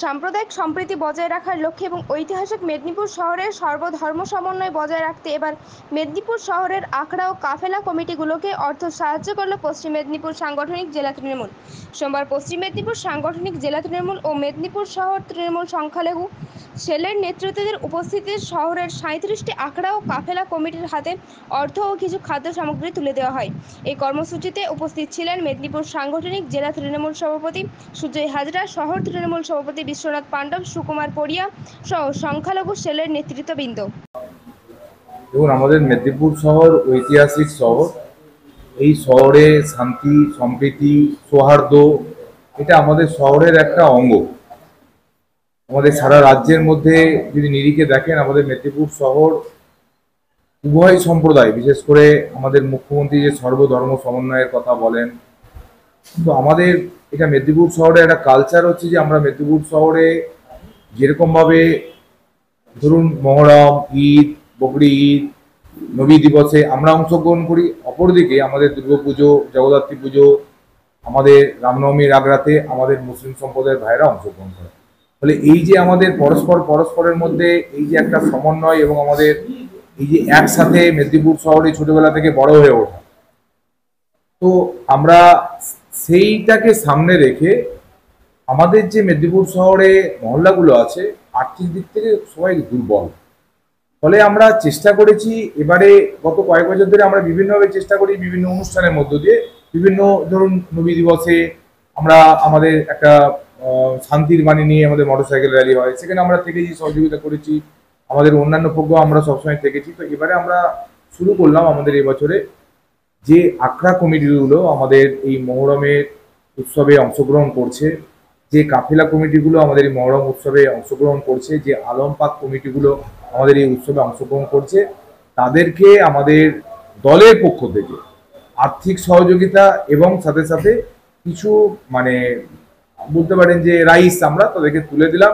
সাম্প্রদায়িক সম্প্রীতি বজায় রাখার লক্ষ্যে এবং ঐতিহাসিক মেদিনীপুর শহরের সর্বধর্ম সমন্বয় বজায় রাখতে এবার মেদিনীপুর শহরের আখড়া ও কাফেলা কমিটিগুলোকে অর্থ সাহায্য করল পশ্চিম মেদিনীপুর সাংগঠনিক জেলা তৃণমূল। সোমবার পশ্চিম মেদিনীপুর সাংগঠনিক জেলা তৃণমূল ও মেদিনীপুর শহর তৃণমূল সংখ্যালঘু সেলের নেতৃত্বদের উপস্থিতিতে শহরের 37টি আখড়া ও কাফেলা কমিটির হাতে অর্থ ও কিছু খাদ্য সামগ্রী তুলে দেওয়া হয়। এই কর্মসূচিতে উপস্থিত ছিলেন মেদিনীপুর সাংগঠনিক জেলা তৃণমূল সভাপতি সুজয় হাজরা, শহর তৃণমূল সভাপতি বিশ্বনাথ পাণ্ডব, সুকুমার পড়িয়া সহ সংখ্যালঘু সেলের নেতৃত্ববৃন্দ। দেখুন, আমাদের মেদিনীপুর শহর ঐতিহাসিক শহর। এই শহরে শান্তি, সম্প্রীতি, সৌহার্দ্য এটা আমাদের শহরের একটা অঙ্গ। আমাদের সারা রাজ্যের মধ্যে যদি নিরিখে দেখেন, আমাদের মেদিনীপুর শহর উভয় সম্প্রদায়, বিশেষ করে আমাদের মুখ্যমন্ত্রী যে সর্বধর্ম সমন্বয়ের কথা বলেন, তো আমাদের এটা মেদিনীপুর শহরে একটা কালচার হচ্ছে যে আমরা মেদিনীপুর শহরে যেরকমভাবে ধরুন মহরম, ঈদ, বকরি ঈদ, নবী দিবসে আমরা অংশগ্রহণ করি, অপরদিকে আমাদের দুর্গাপুজো, জগদ্ধাত্রী পুজো, আমাদের রামনবমীর আগ্রাতে আমাদের মুসলিম সম্প্রদায়ের ভাইরা অংশগ্রহণ করে। ফলে এই যে আমাদের পরস্পরের মধ্যে এই যে একটা সমন্বয় এবং আমাদের এই যে একসাথে মেদিনীপুর শহরে ছোটবেলা থেকে বড় হয়ে ওঠা, তো আমরা সেইটাকে সামনে রেখে আমাদের যে মেদিনীপুর শহরে মহল্লাগুলো আছে আর্থিক দিক থেকে সবাই দুর্বল। ফলে আমরা চেষ্টা করেছি এবারে, গত কয়েক বছর ধরে আমরা বিভিন্নভাবে চেষ্টা করি, বিভিন্ন অনুষ্ঠানের মধ্য দিয়ে, বিভিন্ন ধরুন নবী দিবসে আমরা আমাদের একটা শান্তির বাণী নিয়ে আমাদের মোটরসাইকেল র্যালি হয়, সেখানে আমরা থেকেছি, সহযোগিতা করেছি। আমাদের অন্যান্য প্রোগ্রাম আমরা সবসময় থেকেছি। তো এবারে আমরা শুরু করলাম আমাদের এবছরে যে আখড়া কমিটিগুলো আমাদের এই মহরমের উৎসবে অংশগ্রহণ করছে, যে কাফেলা কমিটিগুলো আমাদের এই মহরম উৎসবে অংশগ্রহণ করছে, যে আলম পাক কমিটিগুলো আমাদের এই উৎসবে অংশগ্রহণ করছে, তাদেরকে আমাদের দলের পক্ষ থেকে আর্থিক সহযোগিতা এবং সাথে সাথে কিছু বলতে পারেন যে রাইস আমরা তাদেরকে তুলে দিলাম।